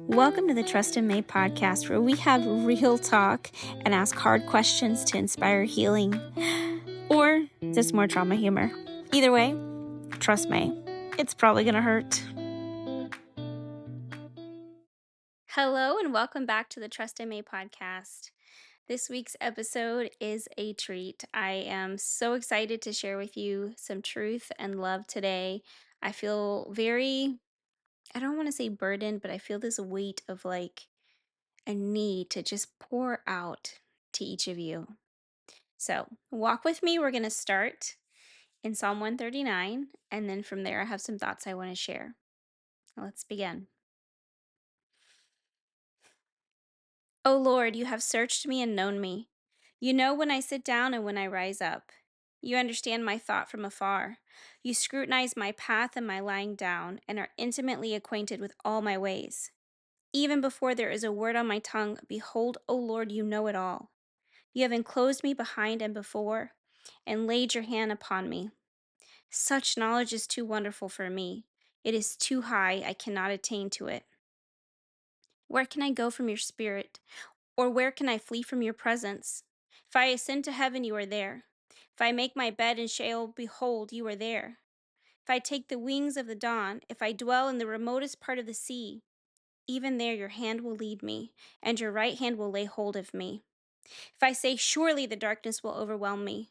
Welcome to the Trust in Mae Podcast, where we have real talk and ask hard questions to inspire healing, or just more trauma humor. Either way, trust Mae, it's probably gonna hurt. Hello, and welcome back to the Trust in Mae Podcast. This week's episode is a treat. I am so excited to share with you some truth and love today. I feel I don't want to say burdened, but I feel this weight of a need to just pour out to each of you. So, walk with me. We're going to start in Psalm 139, and then from there, I have some thoughts I want to share. Let's begin. O Lord, you have searched me and known me. You know when I sit down and when I rise up. You understand my thought from afar. You scrutinize my path and my lying down, and are intimately acquainted with all my ways. Even before there is a word on my tongue, behold, O Lord, you know it all. You have enclosed me behind and before, and laid your hand upon me. Such knowledge is too wonderful for me. It is too high, I cannot attain to it. Where can I go from your spirit? Or where can I flee from your presence? If I ascend to heaven, you are there. If I make my bed in Sheol, behold, you are there. If I take the wings of the dawn, if I dwell in the remotest part of the sea, even there your hand will lead me, and your right hand will lay hold of me. If I say, surely the darkness will overwhelm me,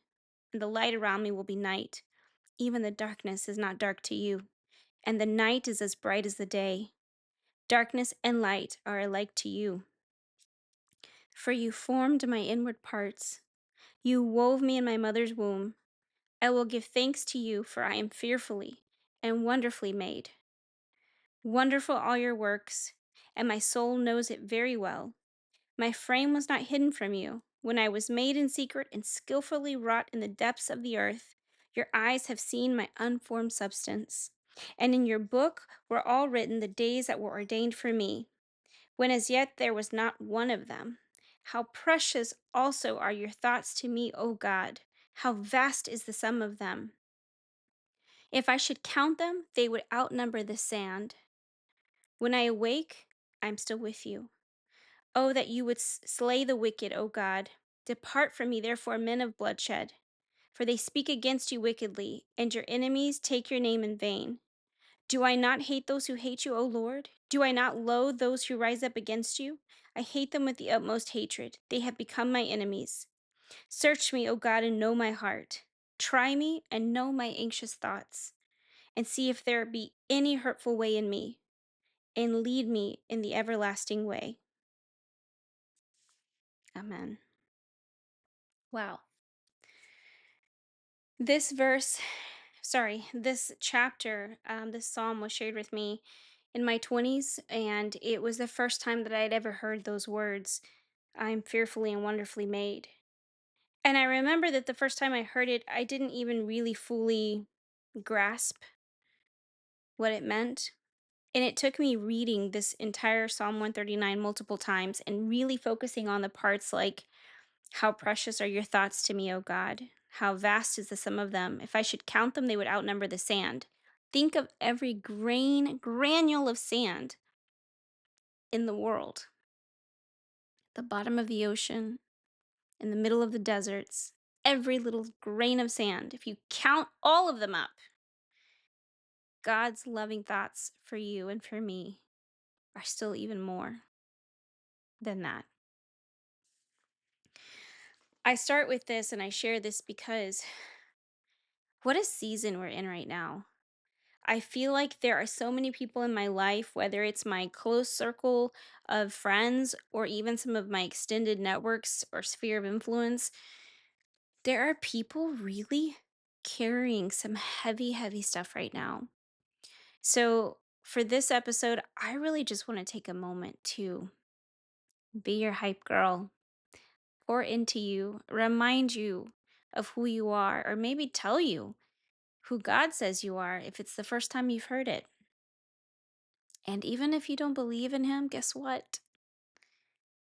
and the light around me will be night, even the darkness is not dark to you, and the night is as bright as the day. Darkness and light are alike to you. For you formed my inward parts. You wove me in my mother's womb. I will give thanks to you, for I am fearfully and wonderfully made. Wonderful all your works, and my soul knows it very well. My frame was not hidden from you. When I was made in secret and skillfully wrought in the depths of the earth, your eyes have seen my unformed substance. And in your book were all written the days that were ordained for me, when as yet there was not one of them. How precious also are your thoughts to me, O God! How vast is the sum of them! If I should count them, they would outnumber the sand. When I awake, I am still with you. Oh, that you would slay the wicked, O God. Depart from me, therefore, men of bloodshed. For they speak against you wickedly, and your enemies take your name in vain. Do I not hate those who hate you, O Lord? Do I not loathe those who rise up against you? I hate them with the utmost hatred. They have become my enemies. Search me, O God, and know my heart. Try me and know my anxious thoughts, and see if there be any hurtful way in me, and lead me in the everlasting way. Amen. Wow. This this chapter, this psalm was shared with me in my 20s, and it was the first time that I had ever heard those words, I'm fearfully and wonderfully made. And I remember that the first time I heard it, I didn't even really fully grasp what it meant. And it took me reading this entire Psalm 139 multiple times and really focusing on the parts like, how precious are your thoughts to me, O God? How vast is the sum of them? If I should count them, they would outnumber the sand. Think of every granule of sand in the world, the bottom of the ocean, in the middle of the deserts, every little grain of sand. If you count all of them up, God's loving thoughts for you and for me are still even more than that. I start with this and I share this because what a season we're in right now. I feel like there are so many people in my life, whether it's my close circle of friends or even some of my extended networks or sphere of influence, there are people really carrying some heavy, heavy stuff right now. So, for this episode, I really just want to take a moment to be your hype girl, pour into you, remind you of who you are, or maybe tell you who God says you are if it's the first time you've heard it. And even if you don't believe in him, guess what?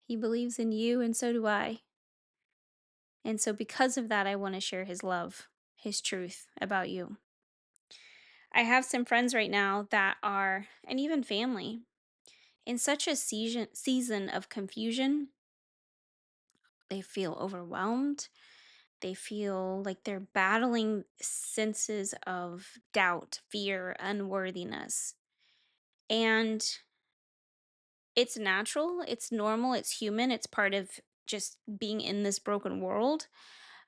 He believes in you, and so do I. And so, because of that, I want to share his love, his truth about you. I have some friends right now that are, and even family, In such a season of confusion, they feel overwhelmed. They feel like they're battling senses of doubt, fear, unworthiness. And it's natural, it's normal, it's human, it's part of just being in this broken world.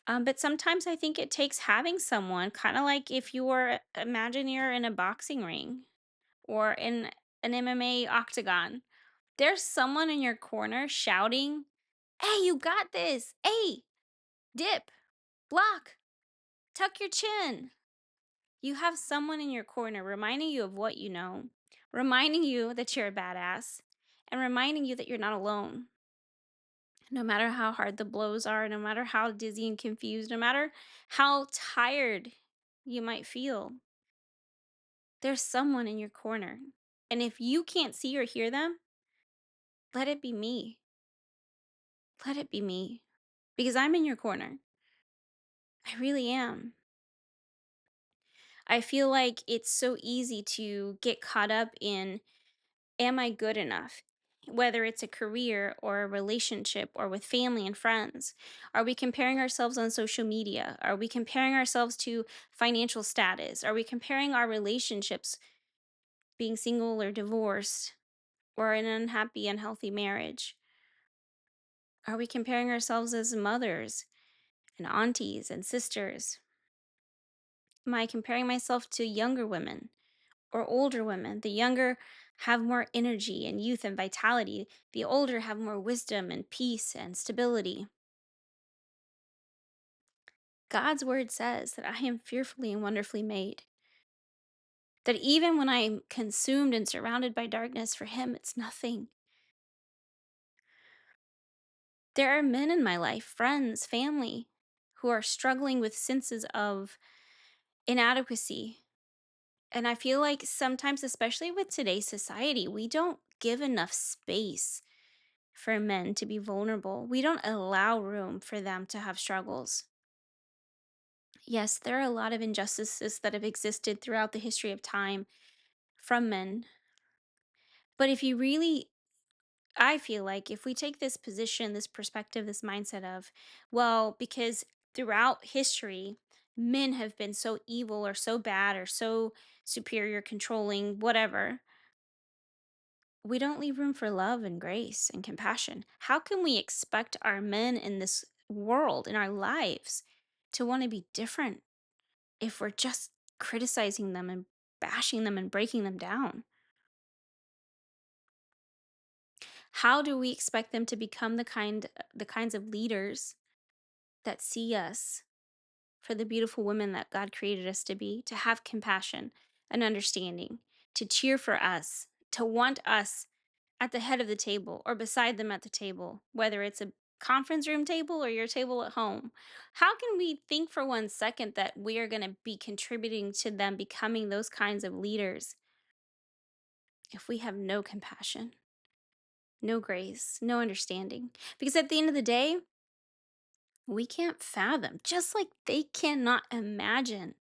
But sometimes I think it takes having someone, kind of like if you were, imagine you're in a boxing ring or in an MMA octagon. There's someone in your corner shouting, "Hey, you got this! Hey, dip, block, tuck your chin." You have someone in your corner reminding you of what you know, reminding you that you're a badass, and reminding you that you're not alone. No matter how hard the blows are, no matter how dizzy and confused, no matter how tired you might feel, there's someone in your corner. And if you can't see or hear them, let it be me. Let it be me. Because I'm in your corner. I really am. I feel like it's so easy to get caught up in, am I good enough? Whether it's a career or a relationship or with family and friends. Are we comparing ourselves on social media? Are we comparing ourselves to financial status? Are we comparing our relationships, being single or divorced or in an unhappy, unhealthy marriage? Are we comparing ourselves as mothers and aunties and sisters? Am I comparing myself to younger women or older women? The younger have more energy and youth and vitality. The older have more wisdom and peace and stability. God's word says that I am fearfully and wonderfully made. That even when I'm consumed and surrounded by darkness, for Him, it's nothing. There are men in my life, friends, family, who are struggling with senses of inadequacy. And I feel like sometimes, especially with today's society, we don't give enough space for men to be vulnerable. We don't allow room for them to have struggles. Yes, there are a lot of injustices that have existed throughout the history of time from men. But if you really, I feel like if we take this position, this perspective, this mindset of, well, because throughout history, men have been so evil or so bad or so superior, controlling, whatever, we don't leave room for love and grace and compassion. How can we expect our men in this world, in our lives, to want to be different if we're just criticizing them and bashing them and breaking them down? How do we expect them to become the kinds of leaders that see us for the beautiful women that God created us to be, to have compassion and understanding, to cheer for us, to want us at the head of the table or beside them at the table, whether it's a conference room table or your table at home? How can we think for 1 second that we are going to be contributing to them becoming those kinds of leaders if we have no compassion, no grace, no understanding? Because at the end of the day, we can't fathom, just like they cannot imagine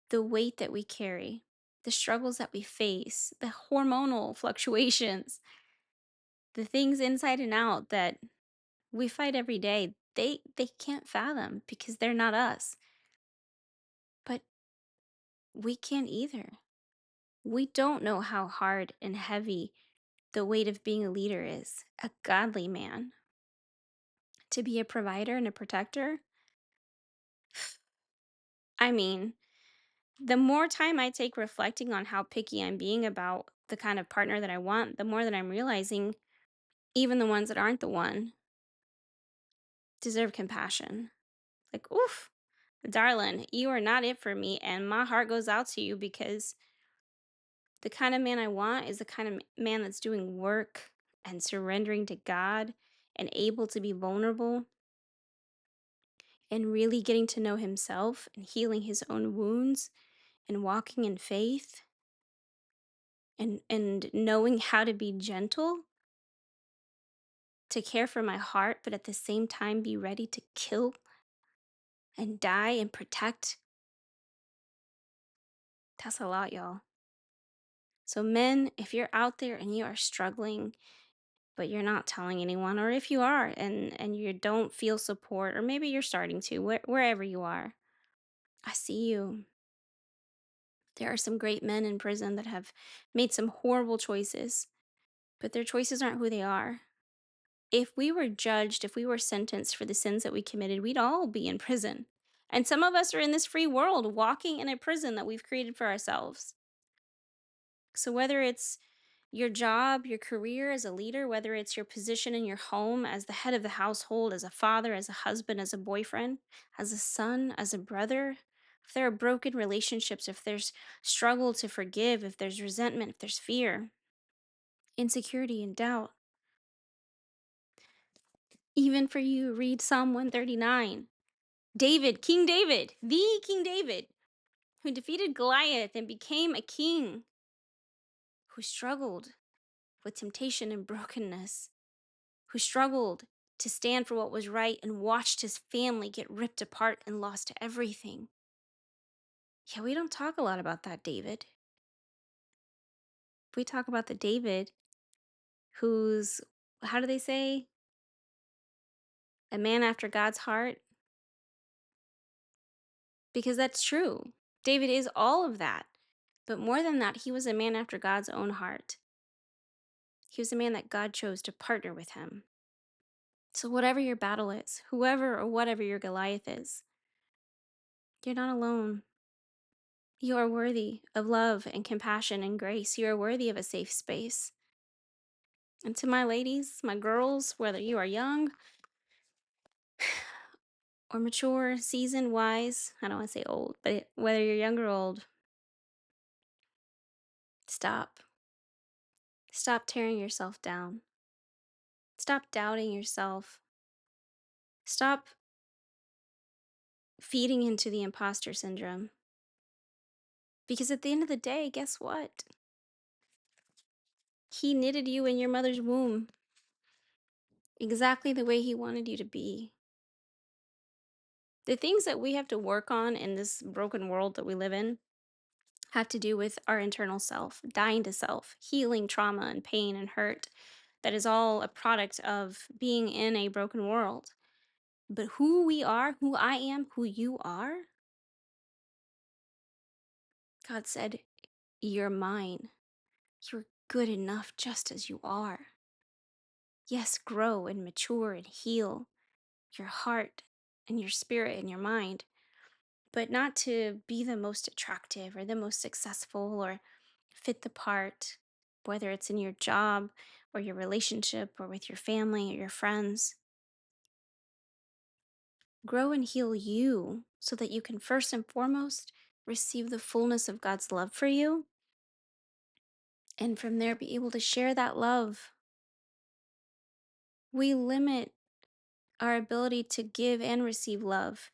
the weight that we carry, the struggles that we face, the hormonal fluctuations, the things inside and out that we fight every day. They can't fathom because they're not us. But we can't either. We don't know how hard and heavy the weight of being a leader is. A godly man, to be a provider and a protector. I mean, the more time I take reflecting on how picky I'm being about the kind of partner that I want, the more that I'm realizing even the ones that aren't the one deserve compassion. Like, oof, darling, you are not it for me. And my heart goes out to you because the kind of man I want is the kind of man that's doing work and surrendering to God and able to be vulnerable and really getting to know himself and healing his own wounds and walking in faith and knowing how to be gentle, to care for my heart, but at the same time be ready to kill and die and protect. That's a lot, y'all. So, men, if you're out there and you are struggling, but you're not telling anyone, or if you are and you don't feel support, or maybe you're starting to, wherever you are, I see you. There are some great men in prison that have made some horrible choices, but their choices aren't who they are. If we were judged, if we were sentenced for the sins that we committed, we'd all be in prison. And some of us are in this free world walking in a prison that we've created for ourselves. So whether it's your job, your career as a leader, whether it's your position in your home as the head of the household, as a father, as a husband, as a boyfriend, as a son, as a brother, if there are broken relationships, if there's struggle to forgive, if there's resentment, if there's fear, insecurity, and doubt, even for you, read Psalm 139. David, King David, the King David, who defeated Goliath and became a king, who struggled with temptation and brokenness, who struggled to stand for what was right and watched his family get ripped apart and lost everything. Yeah, we don't talk a lot about that David. We talk about the David who's, how do they say, a man after God's heart? Because that's true. David is all of that. But more than that, he was a man after God's own heart. He was a man that God chose to partner with him. So, whatever your battle is, whoever or whatever your Goliath is, you're not alone. You are worthy of love and compassion and grace. You are worthy of a safe space. And to my ladies, my girls, whether you are young or mature, seasoned, wise, I don't want to say old, but whether you're young or old, stop. Stop tearing yourself down. Stop doubting yourself. Stop feeding into the imposter syndrome. Because at the end of the day, guess what? He knitted you in your mother's womb exactly the way he wanted you to be. The things that we have to work on in this broken world that we live in have to do with our internal self, dying to self, healing trauma and pain and hurt. That is all a product of being in a broken world. But who we are, who I am, who you are, God said, you're mine. You're good enough just as you are. Yes, grow and mature and heal your heart and your spirit and your mind, but not to be the most attractive or the most successful or fit the part, whether it's in your job or your relationship or with your family or your friends. Grow and heal you so that you can first and foremost receive the fullness of God's love for you, and from there be able to share that love. We limit our ability to give and receive love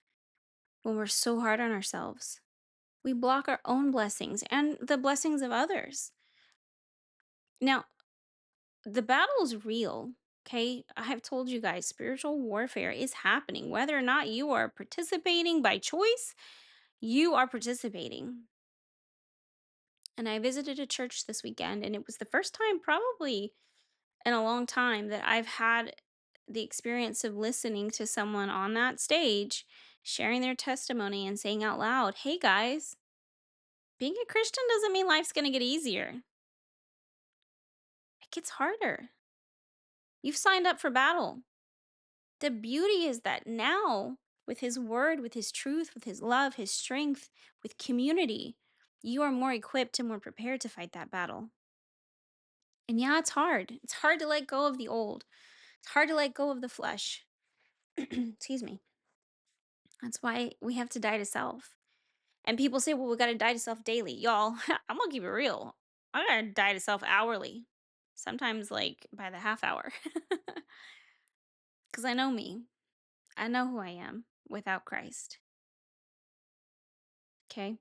when we're so hard on ourselves. We block our own blessings and the blessings of others. Now, the battle is real. Okay. I have told you guys, spiritual warfare is happening. Whether or not you are participating by choice, you are participating. And I visited a church this weekend, and it was the first time, probably in a long time, that I've had the experience of listening to someone on that stage sharing their testimony and saying out loud, hey guys, being a Christian doesn't mean life's going to get easier. It gets harder. You've signed up for battle. The beauty is that now, with His word, with His truth, with His love, His strength, with community, you are more equipped and more prepared to fight that battle. And yeah, it's hard. It's hard to let go of the old. It's hard to let go of the flesh. Excuse me. That's why we have to die to self. And people say, well, we got to die to self daily. Y'all, I'm going to keep it real. I got to die to self hourly, sometimes like by the half hour. Because I know me. I know who I am without Christ. Okay.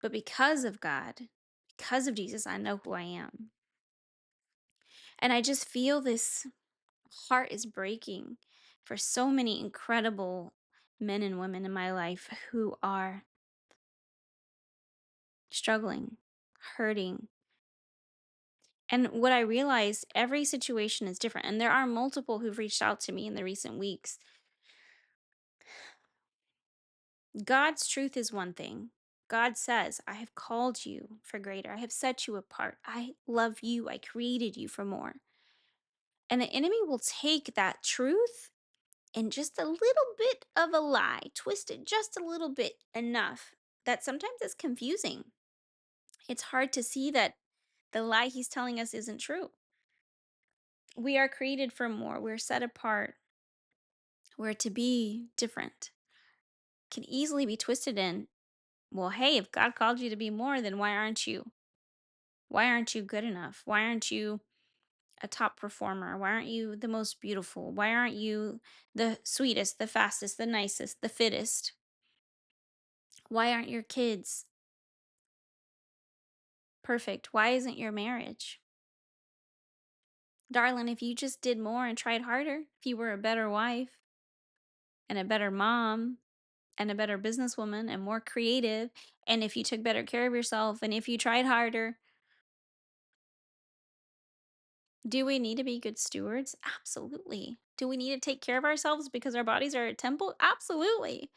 But because of God, because of Jesus, I know who I am. And I just feel this heart is breaking for so many incredible men and women in my life who are struggling, hurting. And what I realized, every situation is different. And there are multiple who've reached out to me in the recent weeks. God's truth is one thing. God says, I have called you for greater. I have set you apart. I love you. I created you for more. And the enemy will take that truth and just a little bit of a lie, twist it just a little bit enough that sometimes it's confusing. It's hard to see that the lie he's telling us isn't true. We are created for more. We're set apart. We're to be different. Can easily be twisted in, well, hey, if God called you to be more, then why aren't you? Why aren't you good enough? Why aren't you a top performer? Why aren't you the most beautiful? Why aren't you the sweetest, the fastest, the nicest, the fittest? Why aren't your kids perfect? Why isn't your marriage? Darling, if you just did more and tried harder, if you were a better wife and a better mom and a better businesswoman and more creative, and if you took better care of yourself and if you tried harder, do we need to be good stewards? Absolutely. Do we need to take care of ourselves because our bodies are a temple? Absolutely.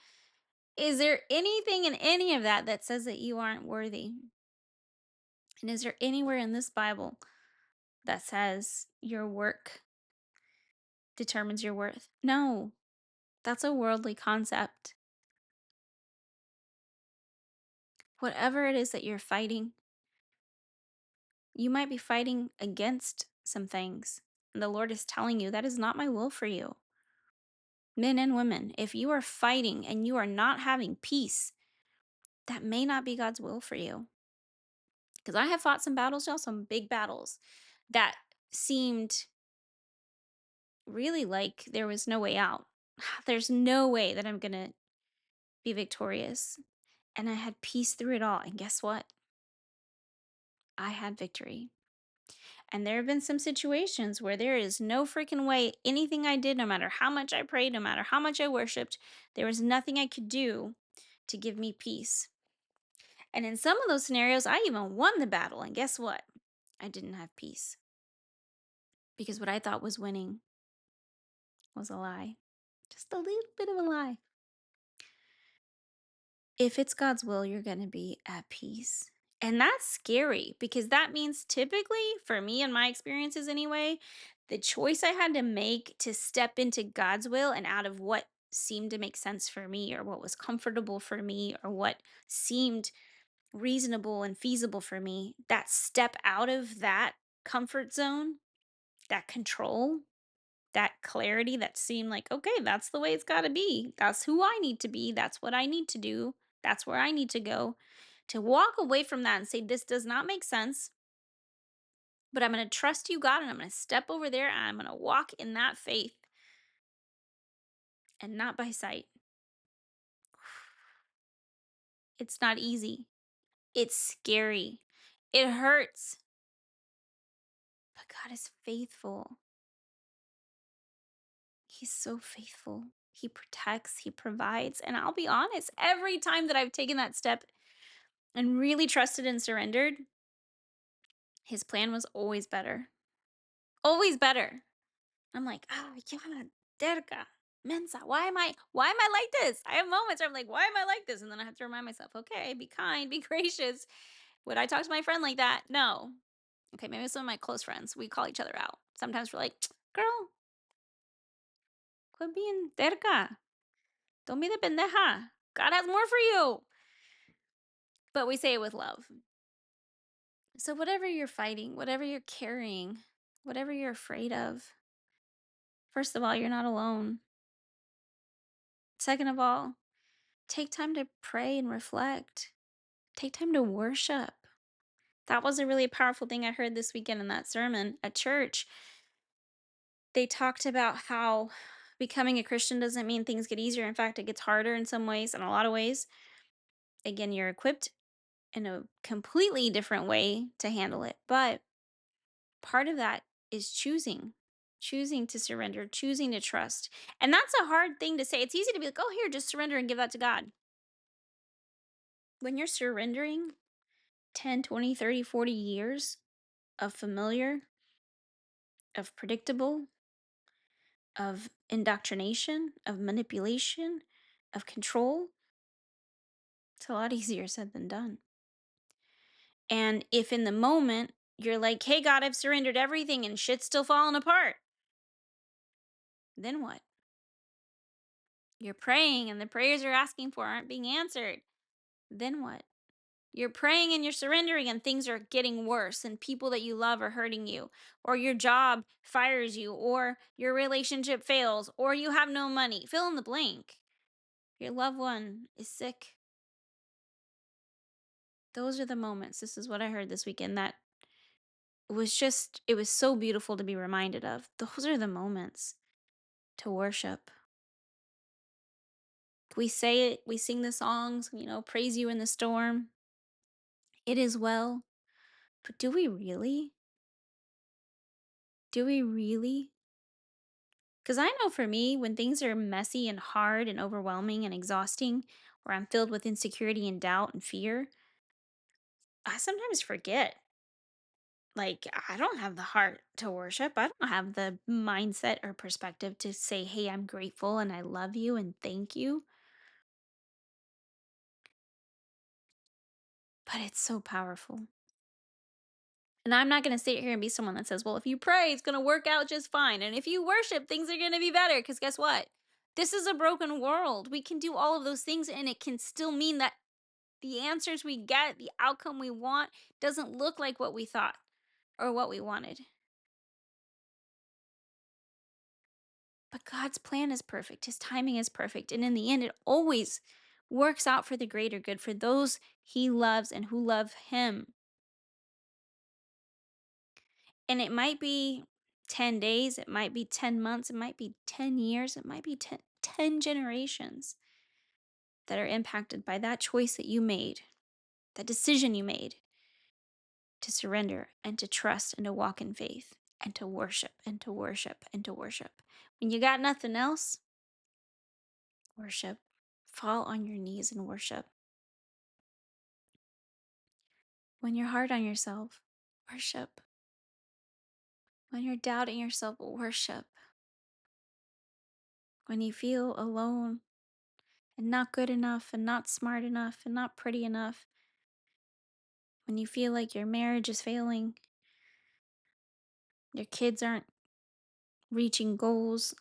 Is there anything in any of that that says that you aren't worthy? And is there anywhere in this Bible that says your work determines your worth? No, that's a worldly concept. Whatever it is that you're fighting, you might be fighting against some things. And the Lord is telling you that is not my will for you. Men and women, if you are fighting and you are not having peace, that may not be God's will for you. Because I have fought some battles, y'all, some big battles that seemed really like there was no way out. There's no way that I'm going to be victorious. And I had peace through it all. And guess what? I had victory. And there have been some situations where there is no freaking way anything I did, no matter how much I prayed, no matter how much I worshiped, there was nothing I could do to give me peace. And in some of those scenarios, I even won the battle. And guess what? I didn't have peace because what I thought was winning was a lie. Just a little bit of a lie. If it's God's will, you're going to be at peace. And that's scary because that means typically, for me and my experiences anyway, the choice I had to make to step into God's will and out of what seemed to make sense for me or what was comfortable for me or what seemed reasonable and feasible for me, that step out of that comfort zone, that control, that clarity that seemed like, okay, that's the way it's got to be. That's who I need to be. That's what I need to do. That's where I need to go. To walk away from that and say, this does not make sense, but I'm going to trust you, God, and I'm going to step over there and I'm going to walk in that faith and not by sight. It's not easy. It's scary. It hurts. But God is faithful. He's so faithful. He protects, he provides. And I'll be honest, every time that I've taken that step and really trusted and surrendered, his plan was always better. Always better. I'm like, oh, yeah, terca, mensa. Why am I like this? I have moments where I'm like, why am I like this? And then I have to remind myself, okay, be kind, be gracious. Would I talk to my friend like that? No. Okay, maybe some of my close friends, we call each other out. Sometimes we're like, girl, quit being terca. Don't be the pendeja. God has more for you. But we say it with love. So, whatever you're fighting, whatever you're carrying, whatever you're afraid of, first of all, you're not alone. Second of all, take time to pray and reflect. Take time to worship. That was a really powerful thing I heard this weekend in that sermon at church. They talked about how becoming a Christian doesn't mean things get easier. In fact, it gets harder in some ways, in a lot of ways. Again, you're equipped in a completely different way to handle it. But part of that is choosing to surrender, choosing to trust. And that's a hard thing to say. It's easy to be like, oh, here, just surrender and give that to God. When you're surrendering, 10, 20, 30, 40 years of familiar, of predictable, of indoctrination, of manipulation, of control. It's a lot easier said than done. And if in the moment you're like, hey, God, I've surrendered everything and shit's still falling apart, then what? You're praying and the prayers you're asking for aren't being answered. Then what? You're praying and you're surrendering and things are getting worse and people that you love are hurting you, or your job fires you, or your relationship fails, or you have no money. Fill in the blank. Your loved one is sick. Those are the moments. This is what I heard this weekend that it was so beautiful to be reminded of. Those are the moments to worship. We say it, we sing the songs, praise you in the storm. It is well. But do we really? Do we really? Because I know for me, when things are messy and hard and overwhelming and exhausting, or I'm filled with insecurity and doubt and fear, I sometimes forget. Like, I don't have the heart to worship. I don't have the mindset or perspective to say, hey, I'm grateful and I love you and thank you. But it's so powerful. And I'm not going to sit here and be someone that says, well, if you pray, it's going to work out just fine. And if you worship, things are going to be better. Because guess what? This is a broken world. We can do all of those things, and it can still mean that the answers we get, the outcome we want, doesn't look like what we thought or what we wanted. But God's plan is perfect. His timing is perfect. And in the end, it always works out for the greater good for those he loves and who love him. And it might be 10 days, it might be 10 months, it might be 10 years, it might be 10 generations that are impacted by that choice that you made, that decision you made to surrender and to trust and to walk in faith and to worship and to worship and to worship. When you got nothing else, worship. Fall on your knees and worship. When you're hard on yourself, worship. When you're doubting yourself, worship. When you feel alone and not good enough and not smart enough and not pretty enough, when you feel like your marriage is failing, your kids aren't reaching goals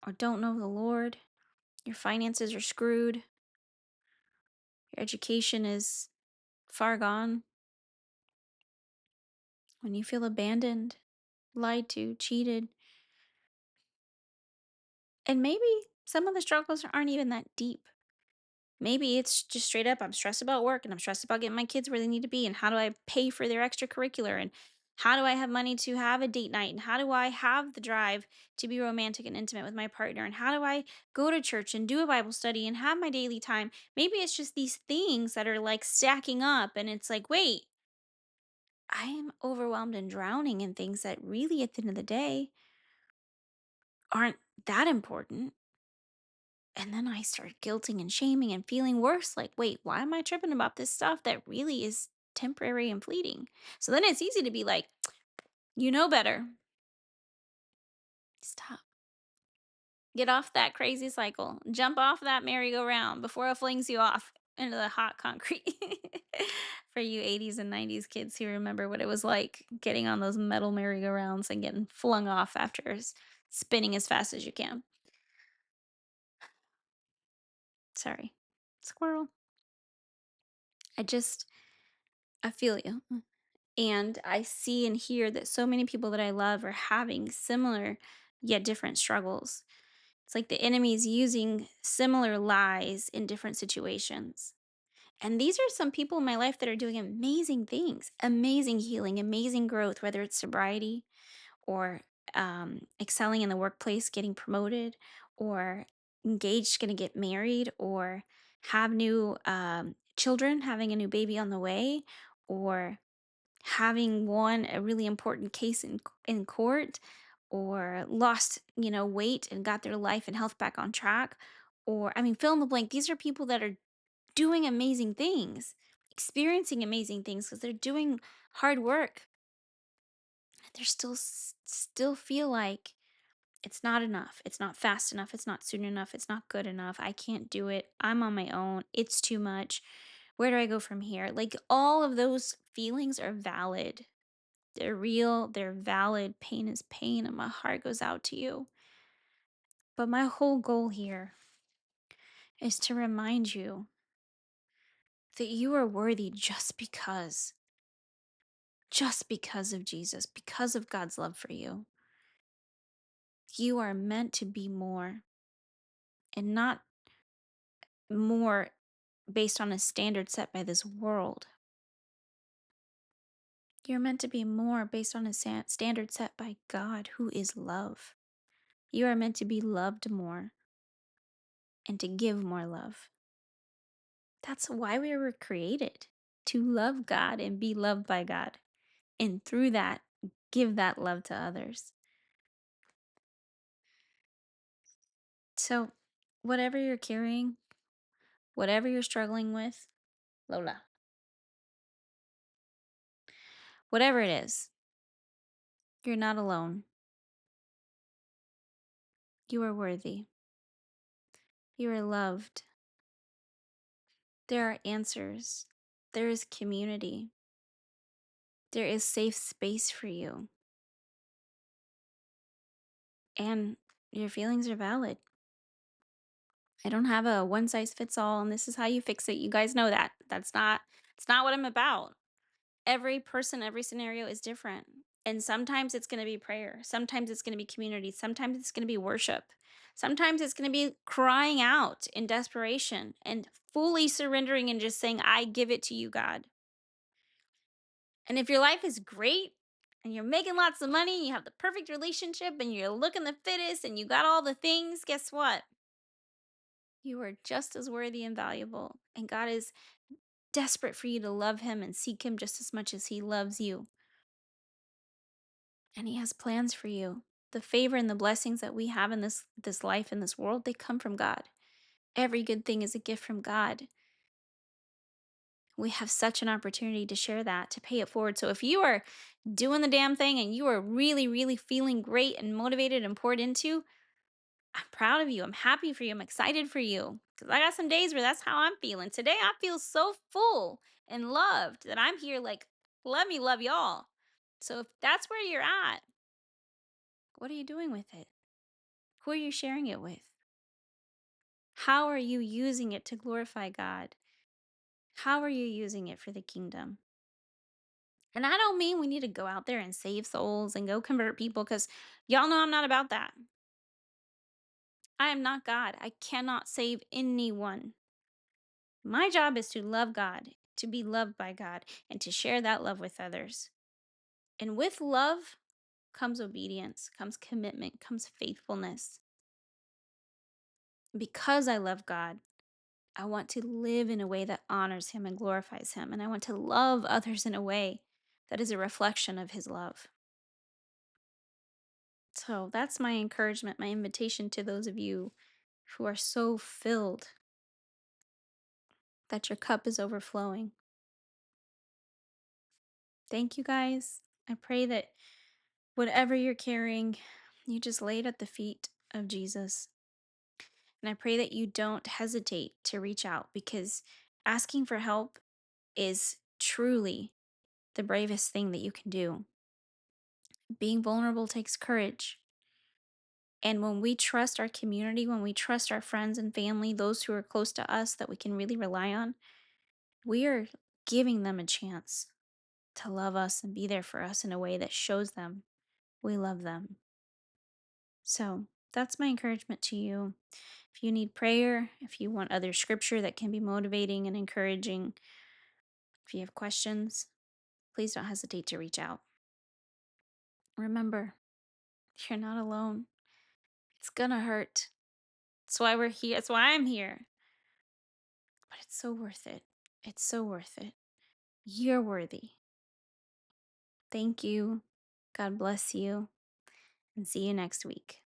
or don't know the Lord, your finances are screwed, your education is far gone, when you feel abandoned, lied to, cheated, and maybe some of the struggles aren't even that deep. Maybe it's just straight up, I'm stressed about work and I'm stressed about getting my kids where they need to be. And how do I pay for their extracurricular? And how do I have money to have a date night? And how do I have the drive to be romantic and intimate with my partner? And how do I go to church and do a Bible study and have my daily time? Maybe it's just these things that are like stacking up. And it's like, wait, I am overwhelmed and drowning in things that really, at the end of the day, aren't that important. And then I start guilting and shaming and feeling worse. Like, wait, why am I tripping about this stuff that really is temporary and fleeting? So then it's easy to be like, you know better. Stop. Get off that crazy cycle. Jump off that merry-go-round before it flings you off into the hot concrete. For you 80s and 90s kids who remember what it was like getting on those metal merry-go-rounds and getting flung off after spinning as fast as you can. Sorry. Squirrel. I feel you. And I see and hear that so many people that I love are having similar yet different struggles. It's like the enemy is using similar lies in different situations. And these are some people in my life that are doing amazing things, amazing healing, amazing growth, whether it's sobriety or excelling in the workplace, getting promoted, or engaged, going to get married, or have new children, having a new baby on the way, or having won a really important case in court, or lost weight and got their life and health back on track, or I mean, fill in the blank. These are people that are doing amazing things experiencing amazing things because they're doing hard work. They're still feel like it's not enough. It's not fast enough. It's not soon enough. It's not good enough. I can't do it. I'm on my own. It's too much. Where do I go from here? Like all of those feelings are valid. They're real. They're valid. Pain is pain, and my heart goes out to you. But my whole goal here is to remind you that you are worthy just because of Jesus, because of God's love for you. You are meant to be more, and not more based on a standard set by this world. You're meant to be more based on a standard set by God, who is love. You are meant to be loved more and to give more love. That's why we were created, to love God and be loved by God. And through that, give that love to others. So, whatever you're carrying, whatever you're struggling with, Lola, whatever it is, you're not alone. You are worthy. You are loved. There are answers. There is community. There is safe space for you. And your feelings are valid. I don't have a one size fits all and this is how you fix it. You guys know that. It's not what I'm about. Every person, every scenario is different. And sometimes it's going to be prayer. Sometimes it's going to be community. Sometimes it's going to be worship. Sometimes it's going to be crying out in desperation and fully surrendering and just saying, I give it to you, God. And if your life is great and you're making lots of money, and you have the perfect relationship and you're looking the fittest and you got all the things, guess what? You are just as worthy and valuable. And God is desperate for you to love Him and seek Him just as much as He loves you. And He has plans for you. The favor and the blessings that we have in this life, in this world, they come from God. Every good thing is a gift from God. We have such an opportunity to share that, to pay it forward. So if you are doing the damn thing and you are really, really feeling great and motivated and poured into, I'm proud of you. I'm happy for you. I'm excited for you. Because I got some days where that's how I'm feeling. Today, I feel so full and loved that I'm here like, let me love y'all. So if that's where you're at, what are you doing with it? Who are you sharing it with? How are you using it to glorify God? How are you using it for the kingdom? And I don't mean we need to go out there and save souls and go convert people because y'all know I'm not about that. I am not God. I cannot save anyone. My job is to love God, to be loved by God, and to share that love with others. And with love comes obedience, comes commitment, comes faithfulness. Because I love God, I want to live in a way that honors Him and glorifies Him. And I want to love others in a way that is a reflection of His love. So that's my encouragement, my invitation to those of you who are so filled that your cup is overflowing. Thank you guys. I pray that whatever you're carrying, you just lay it at the feet of Jesus. And I pray that you don't hesitate to reach out because asking for help is truly the bravest thing that you can do. Being vulnerable takes courage. And when we trust our community, when we trust our friends and family, those who are close to us that we can really rely on, we are giving them a chance to love us and be there for us in a way that shows them we love them. So that's my encouragement to you. If you need prayer, if you want other scripture that can be motivating and encouraging, if you have questions, please don't hesitate to reach out. Remember, you're not alone. It's gonna hurt. That's why we're here. That's why I'm here. But it's so worth it. It's so worth it. You're worthy. Thank you. God bless you. And see you next week.